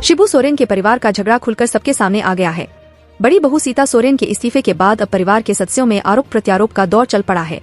शिबू सोरेन के परिवार का झगड़ा खुलकर सबके सामने आ गया है। बड़ी बहू सीता सोरेन के इस्तीफे के बाद अब परिवार के सदस्यों में आरोप प्रत्यारोप का दौर चल पड़ा है।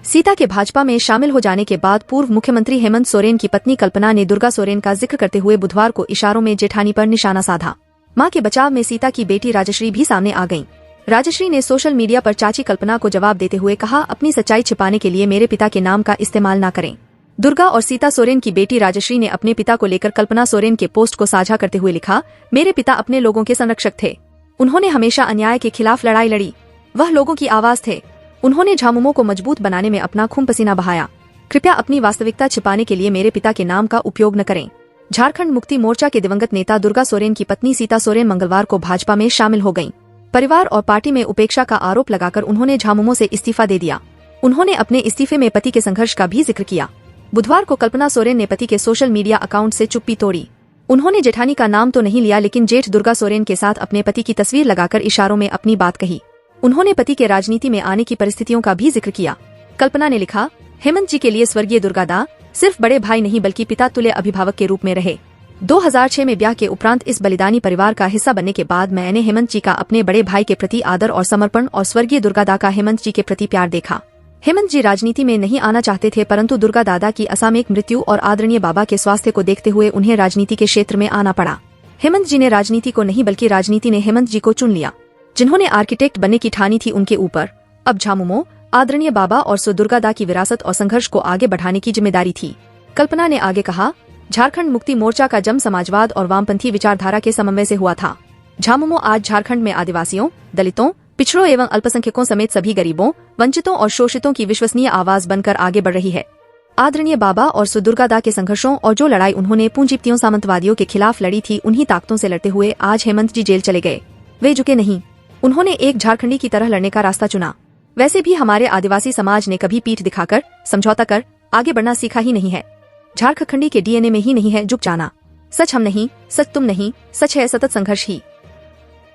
सीता के भाजपा में शामिल हो जाने के बाद पूर्व मुख्यमंत्री हेमंत सोरेन की पत्नी कल्पना ने दुर्गा सोरेन का जिक्र करते हुए बुधवार को इशारों में जेठानी पर निशाना साधा। मां के बचाव में सीता की बेटी राजश्री भी सामने आ गईं। राजश्री ने सोशल मीडिया पर चाची कल्पना को जवाब देते हुए कहा, अपनी सच्चाई छिपाने के लिए मेरे पिता के नाम का इस्तेमाल न करें। दुर्गा और सीता सोरेन की बेटी राजश्री ने अपने पिता को लेकर कल्पना सोरेन के पोस्ट को साझा करते हुए लिखा, मेरे पिता अपने लोगों के संरक्षक थे। उन्होंने हमेशा अन्याय के खिलाफ लड़ाई लड़ी। वह लोगों की आवाज थे। उन्होंने झामुमो को मजबूत बनाने में अपना खून पसीना बहाया। कृपया अपनी वास्तविकता छिपाने के लिए मेरे पिता के नाम का उपयोग न करें। झारखंड मुक्ति मोर्चा के दिवंगत नेता दुर्गा सोरेन की पत्नी सीता सोरेन मंगलवार को भाजपा में शामिल हो गयीं। परिवार और पार्टी में उपेक्षा का आरोप लगाकर उन्होंने झामुमो से इस्तीफा दे दिया। उन्होंने अपने इस्तीफे में पति के संघर्ष का भी जिक्र किया। बुधवार को कल्पना सोरेन ने पति के सोशल मीडिया अकाउंट से चुप्पी तोड़ी। उन्होंने जेठानी का नाम तो नहीं लिया, लेकिन जेठ दुर्गा सोरेन के साथ अपने पति की तस्वीर लगाकर इशारों में अपनी बात कही। उन्होंने पति के राजनीति में आने की परिस्थितियों का भी जिक्र किया। कल्पना ने लिखा, हेमंत जी के लिए स्वर्गीय दुर्गादा सिर्फ बड़े भाई नहीं बल्कि पिता तुल्य अभिभावक के रूप में रहे। 2006 में ब्याह के उपरांत इस बलिदानी परिवार का हिस्सा बनने के बाद मैंने हेमंत जी का अपने बड़े भाई के प्रति आदर और समर्पण और स्वर्गीय दुर्गादा का हेमंत जी के प्रति प्यार देखा। हेमंत जी राजनीति में नहीं आना चाहते थे, परंतु दुर्गा दादा की असामयिक मृत्यु और आदरणीय बाबा के स्वास्थ्य को देखते हुए उन्हें राजनीति के क्षेत्र में आना पड़ा। हेमंत जी ने राजनीति को नहीं बल्कि राजनीति ने हेमंत जी को चुन लिया। जिन्होंने आर्किटेक्ट बनने की ठानी थी उनके ऊपर अब झामुमो, आदरणीय बाबा और सो दुर्गादा की विरासत और संघर्ष को आगे बढ़ाने की जिम्मेदारी थी। कल्पना ने आगे कहा, झारखंड मुक्ति मोर्चा का जन्म समाजवाद और वामपंथी विचारधारा के समन्वय से हुआ था। झामुमो आज झारखंड में आदिवासियों, दलितों, पिछड़ों एवं अल्पसंख्यकों समेत सभी गरीबों, वंचितों और शोषितों की विश्वसनीय आवाज बनकर आगे बढ़ रही है। आदरणीय बाबा और सो दुर्गादा के संघर्षों और जो लड़ाई उन्होंने पूंजीपतियों सामंतवादियों के खिलाफ लड़ी थी, उन्हीं ताकतों से लड़ते हुए आज हेमंत जी जेल चले गए। वे झुके नहीं। उन्होंने एक झारखंडी की तरह लड़ने का रास्ता चुना। वैसे भी हमारे आदिवासी समाज ने कभी पीठ दिखाकर, समझौता कर आगे बढ़ना सीखा ही नहीं है। झारखंडी के डीएनए में ही नहीं है झुक जाना। सच हम नहीं, सच तुम नहीं, सच है सतत संघर्ष ही।